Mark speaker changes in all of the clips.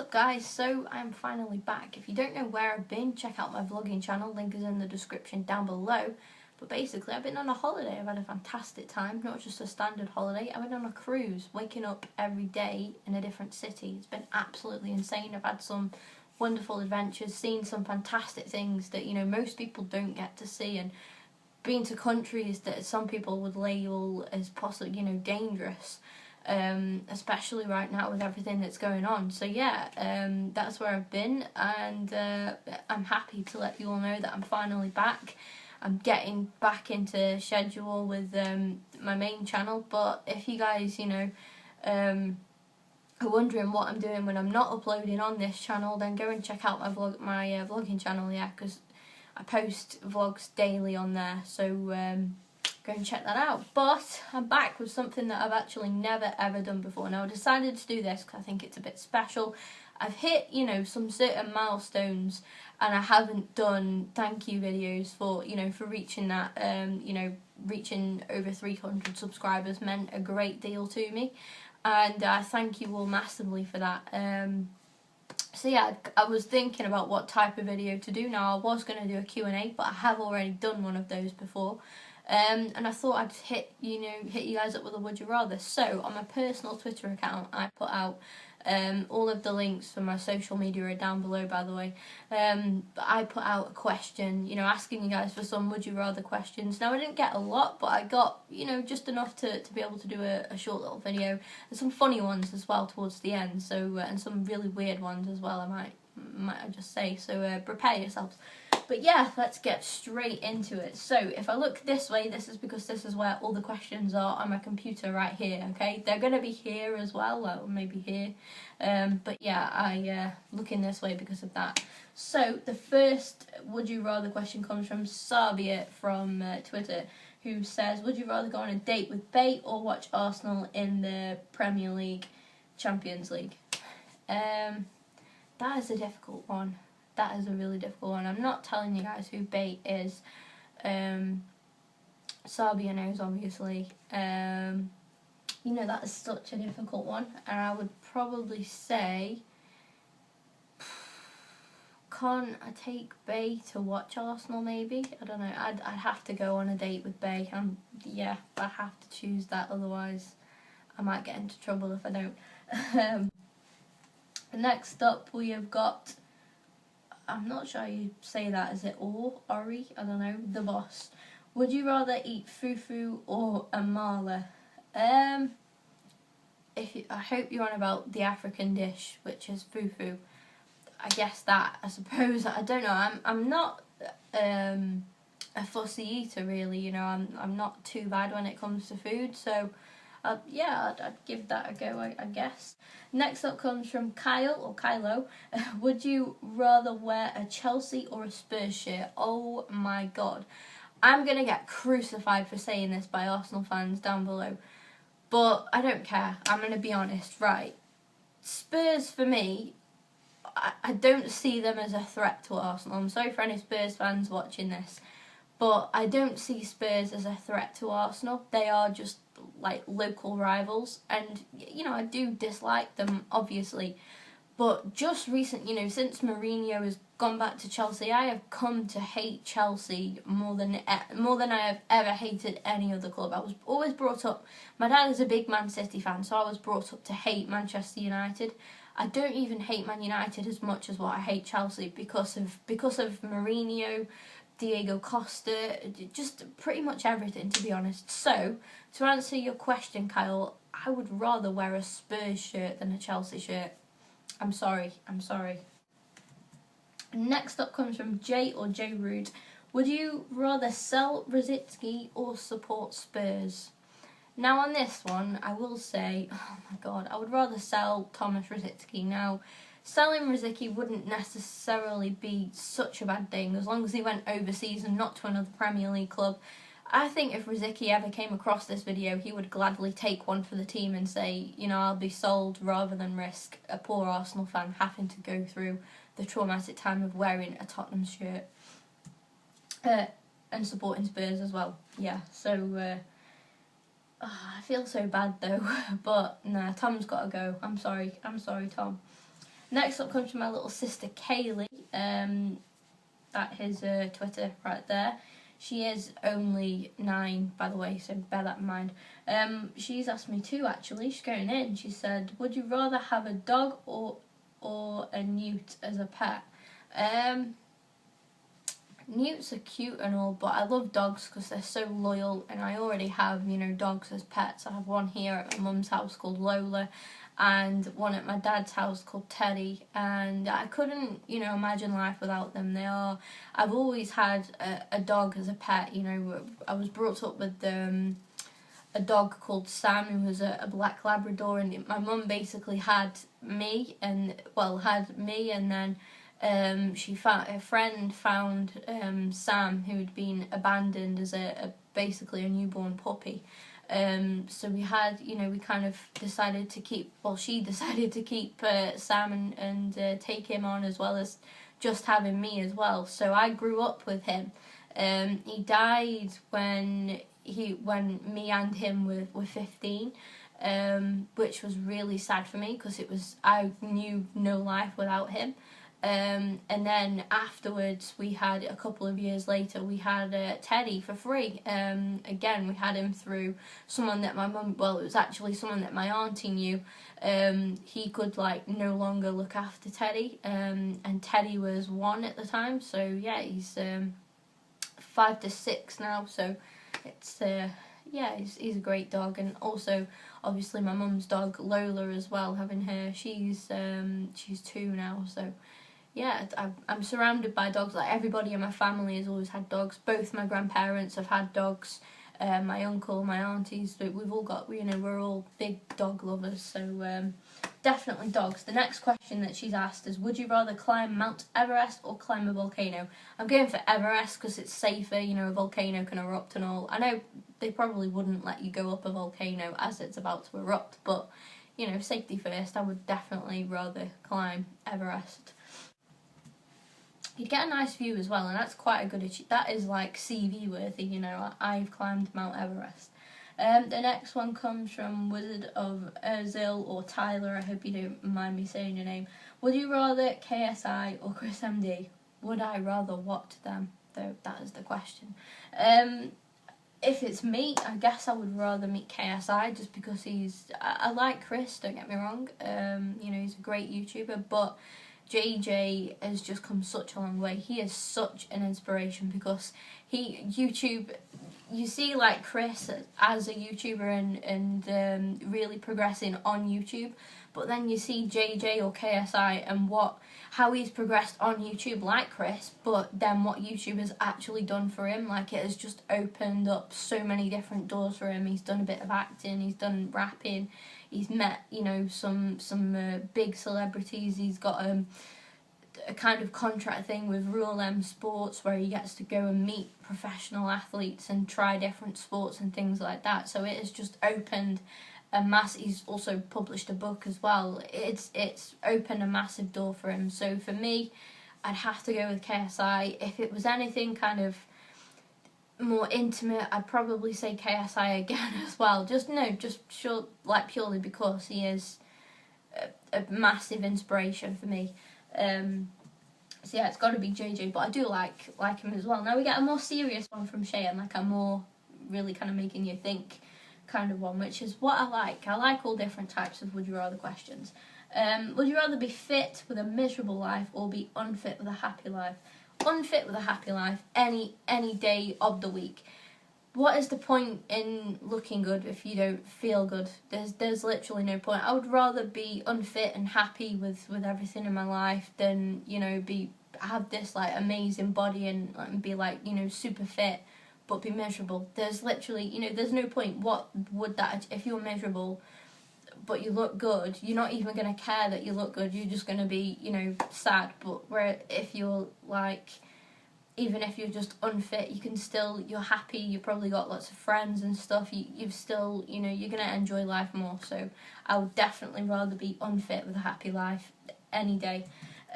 Speaker 1: up guys, so I'm finally back. If you don't know where I've been, check out my vlogging channel, link is in the description down below. But basically I've been on a holiday. I've had a fantastic time, not just a standard holiday. I've been on a cruise, waking up every day in a different city. It's been absolutely insane. I've had some wonderful adventures, seen some fantastic things that, you know, most people don't get to see, and been to countries that some people would label as possibly, you know, dangerous. Especially right now with everything that's going on. So yeah, that's where I've been, and I'm happy to let you all know that I'm finally back. I'm getting back into schedule with my main channel, but if you guys, you know, are wondering what I'm doing when I'm not uploading on this channel, then go and check out my vlogging channel, yeah, because I post vlogs daily on there, so go and check that out. But I'm back with something that I've actually never ever done before. Now I decided to do this because I think it's a bit special. I've hit, you know, some certain milestones, and I haven't done thank you videos for, you know, for reaching that, you know, reaching over 300 subscribers meant a great deal to me, and I thank you all massively for that. So yeah, I was thinking about what type of video to do. Now I was going to do a Q&A, but I have already done one of those before. And I thought I'd hit you guys up with a would you rather. So on my personal Twitter account, I put out all of the links for my social media are down below, by the way. But I put out a question, you know, asking you guys for some would you rather questions. Now I didn't get a lot, but I got, you know, just enough to be able to do a short little video, and some funny ones as well towards the end. So and some really weird ones as well, I might just say. So prepare yourselves. But yeah, let's get straight into it. So if I look this way, this is because this is where all the questions are on my computer right here, okay? They're going to be here as well maybe here. But yeah, I look in this way because of that. So the first would you rather question comes from Sabia from Twitter, who says, would you rather go on a date with Bate or watch Arsenal in the Premier League, Champions League? That is a difficult one. That is a really difficult one. I'm not telling you guys who Bate is. Sabia knows, obviously. You know, that is such a difficult one. And I would probably say, can I take Bay to watch Arsenal maybe? I don't know. I'd have to go on a date with Bay. Yeah, I have to choose that. Otherwise, I might get into trouble if I don't. Next up, we have got... I'm not sure how you say that. Is it Ori? I don't know. The boss. Would you rather eat fufu or amala? I hope you're on about the African dish, which is fufu. I guess that. I suppose. I don't know. I'm not a fussy eater really. You know, I'm not too bad when it comes to food. So. Yeah, I'd give that a go, I guess. Next up comes from Kyle, or Kylo. Would you rather wear a Chelsea or a Spurs shirt? Oh my god. I'm going to get crucified for saying this by Arsenal fans down below. But I don't care. I'm going to be honest, right? Spurs, for me, I don't see them as a threat to Arsenal. I'm sorry for any Spurs fans watching this. But I don't see Spurs as a threat to Arsenal. They are just like local rivals, and you know, I do dislike them obviously, but just recent, you know, since Mourinho has gone back to Chelsea, I have come to hate Chelsea more than I have ever hated any other club. I was always brought up, my dad is a big Man City fan, so I was brought up to hate Manchester United. I don't even hate Man United as much as what I hate Chelsea because of Mourinho, Diego Costa, just pretty much everything, to be honest. So, to answer your question, Kyle, I would rather wear a Spurs shirt than a Chelsea shirt. I'm sorry. Next up comes from Jay or J Rude. Would you rather sell Rosicky or support Spurs? Now on this one, I will say, oh my god, I would rather sell Thomas Rosicky. Now, selling Rosicky wouldn't necessarily be such a bad thing as long as he went overseas and not to another Premier League club. I think if Rosicky ever came across this video, he would gladly take one for the team and say, you know, I'll be sold rather than risk a poor Arsenal fan having to go through the traumatic time of wearing a Tottenham shirt. And supporting Spurs as well. Yeah, so... I feel so bad though, but nah, Tom's got to go. I'm sorry, Tom. Next up comes from my little sister Kaylee. That is Twitter right there. She is only 9, by the way, so bear that in mind. She's asked me too, actually. She's going in. She said, would you rather have a dog or a newt as a pet? Newts are cute and all, but I love dogs because they're so loyal, and I already have, dogs as pets. I have one here at my mum's house called Lola, and one at my dad's house called Teddy, and I couldn't, imagine life without them. I've always had a dog as a pet. I was brought up with a dog called Sam, who was a black Labrador, and my mum basically had me, and then a friend found Sam, who had been abandoned as basically a newborn puppy. So we had, we kind of decided to keep, she decided to keep Sam and take him on, as well as just having me as well. So I grew up with him. He died when me and him were 15. Which was really sad for me, because I knew no life without him. And then afterwards, a couple of years later, we had Teddy for free. Again, we had him through someone that it was actually someone that my auntie knew. He could no longer look after Teddy, and Teddy was 1 at the time. So yeah, he's 5 to 6 now. So it's he's a great dog. And also, obviously, my mum's dog Lola as well. Having her, she's 2 now. So yeah, I'm surrounded by dogs. Everybody in my family has always had dogs. Both my grandparents have had dogs. My uncle, my aunties, we've all got, we're all big dog lovers. So definitely dogs. The next question that she's asked is, would you rather climb Mount Everest or climb a volcano? I'm going for Everest because it's safer. A volcano can erupt and all. I know they probably wouldn't let you go up a volcano as it's about to erupt, but safety first. I would definitely rather climb Everest. You'd get a nice view as well, and that's quite a good achievement. That is CV worthy, I've climbed Mount Everest. The next one comes from Wizard of Erzil, or Tyler, I hope you don't mind me saying your name. Would you rather KSI or Chris MD? Would I rather what them? Though that is the question. If it's me, I guess I would rather meet KSI, just because I like Chris, don't get me wrong. He's a great YouTuber, but JJ has just come such a long way. He is such an inspiration, because you see Chris as a YouTuber and really progressing on YouTube, but then you see JJ or KSI and how he's progressed on YouTube like Chris, but then what YouTube has actually done for him. It has just opened up so many different doors for him. He's done a bit of acting, he's done rapping, he's met some big celebrities. He's got a kind of contract thing with Rule M Sports, where he gets to go and meet professional athletes and try different sports and things like that. So it has just opened he's also published a book as well. It's opened a massive door for him. So for me, I'd have to go with KSI. If it was anything kind of more intimate, I'd probably say KSI again as well. Purely because he is a massive inspiration for me. So yeah, it's got to be JJ, but I do like him as well. Now we get a more serious one from Cheyenne, a more really kind of making you think kind of one, which is what I like. I like all different types of would you rather questions. Would you rather be fit with a miserable life or be unfit with a happy life? Unfit with a happy life any day of the week. What is the point in looking good if you don't feel good? There's literally no point. I would rather be unfit and happy with everything in my life than have this amazing body and be super fit but be miserable. There's literally there's no point. What would that, if you're miserable but you look good, you're not even going to care that you look good. You're just going to be sad. But where if you're even if you're just unfit, you're happy, you've probably got lots of friends and stuff, you've still, you're going to enjoy life more. So I would definitely rather be unfit with a happy life any day.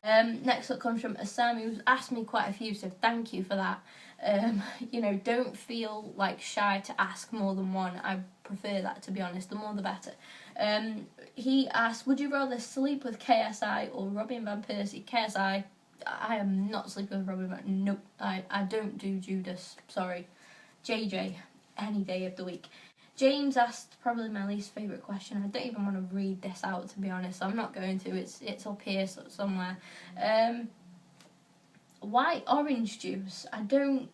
Speaker 1: Next up comes from Asami, who's asked me quite a few, so thank you for that. Don't feel shy to ask more than one. I prefer that, to be honest, the more the better. He asked, would you rather sleep with KSI or Robin Van Persie? KSI, I am not sleeping with Robin Van... Nope, I don't do Judas, sorry. JJ, any day of the week. James asked probably my least favourite question. I don't even want to read this out, to be honest. I'm not going to. It's up here somewhere. Why orange juice? I don't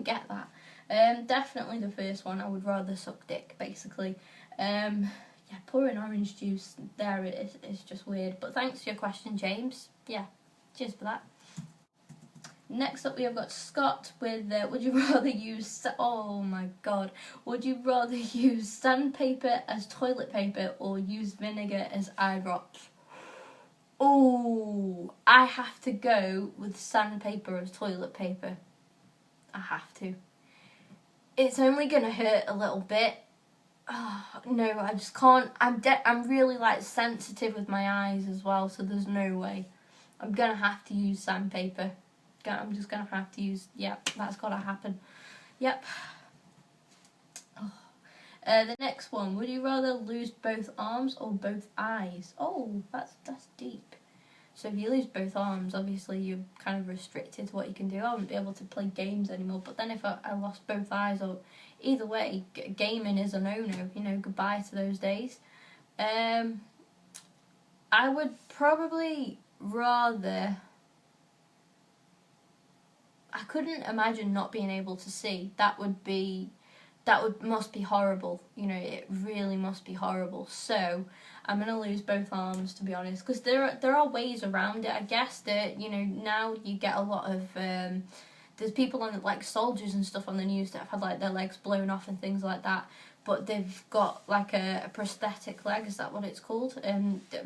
Speaker 1: get that. Definitely the first one. I would rather suck dick, basically. Yeah, pouring orange juice there is just weird. But thanks for your question, James. Yeah, cheers for that. Next up we have got Scott with, would you rather use, oh my god, would you rather use sandpaper as toilet paper or use vinegar as eye drops? Oh, I have to go with sandpaper as toilet paper. I have to. It's only going to hurt a little bit. Oh, no, I just can't. I'm really like sensitive with my eyes as well, so there's no way. I'm going to have to use sandpaper. I'm just going to have to use, yep, that's got to happen. Yep. Oh. The next one, would you rather lose both arms or both eyes? Oh, that's deep. So if you lose both arms, obviously you're kind of restricted to what you can do. I wouldn't be able to play games anymore. But then if I lost both eyes, or either way, gaming is a no-no. You know, goodbye to those days. I would probably rather... I couldn't imagine not being able to see. Must be horrible. You know, it really must be horrible. So I'm gonna lose both arms, to be honest, because there are ways around it. I guess that, you know, now you get a lot of there's people on, like, soldiers and stuff on the news that have had like their legs blown off and things like that, but they've got like a prosthetic leg. Is that what it's called?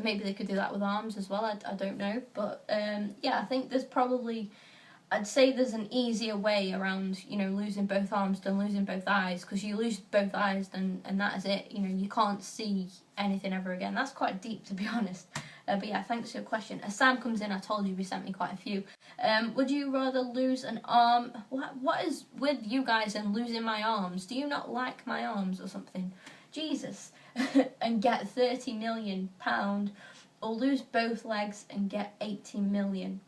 Speaker 1: Maybe they could do that with arms as well. I don't know, but yeah, I think there's probably, I'd say there's an easier way around, you know, losing both arms than losing both eyes, because you lose both eyes and that is it. You know, you can't see anything ever again. That's quite deep, to be honest. But yeah, thanks for your question. As Sam comes in, I told you we sent me quite a few. Would you rather lose an arm? What is with you guys and losing my arms? Do you not like my arms or something? Jesus. And get £30 million, or lose both legs and get 80 million?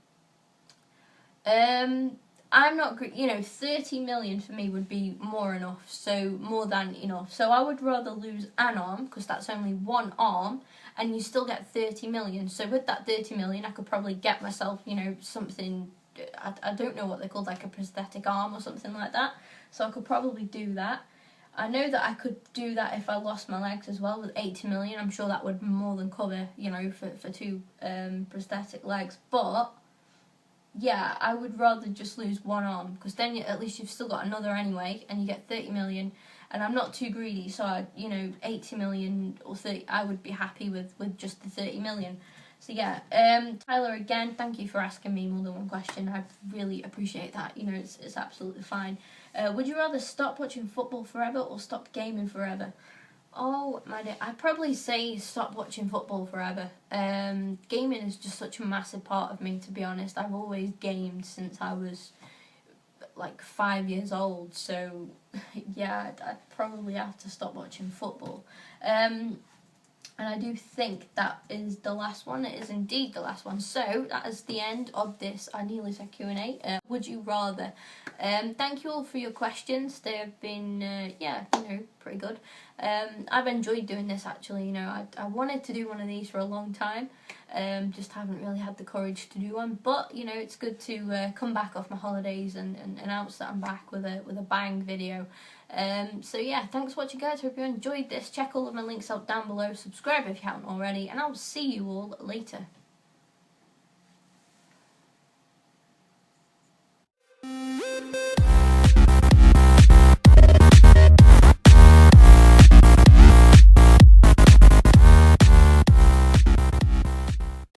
Speaker 1: I'm not, you know, 30 million for me would be more than enough. So I would rather lose an arm, because that's only one arm, and you still get 30 million. So with that 30 million, I could probably get myself, you know, something, I don't know what they're called, like a prosthetic arm or something like that. So I could probably do that. I know that I could do that if I lost my legs as well with 80 million. I'm sure that would more than cover, you know, for two prosthetic legs. But yeah, I would rather just lose one arm, because then at least you've still got another anyway, and you get 30 million, and I'm not too greedy, so you know, 80 million or 30, I would be happy with just the 30 million. So yeah, Tyler, again, thank you for asking me more than one question. I really appreciate that. You know, it's absolutely fine. Would you rather stop watching football forever or stop gaming forever? Oh my dear, I'd probably say stop watching football forever. Gaming is just such a massive part of me, to be honest. I've always gamed since I was like 5 years old, so yeah, I'd probably have to stop watching football. And I do think that is the last one. It is indeed the last one. So that is the end of this I Nearly Said Q&A. Would you rather? Thank you all for your questions. They have been, yeah, you know, pretty good. I've enjoyed doing this, actually. You know, I wanted to do one of these for a long time. Just haven't really had the courage to do one. But, you know, it's good to come back off my holidays and announce that I'm back with a bang video. So yeah, thanks for watching, guys. Hope you enjoyed this. Check all of my links out down below. Subscribe if you haven't already, and I'll see you all later.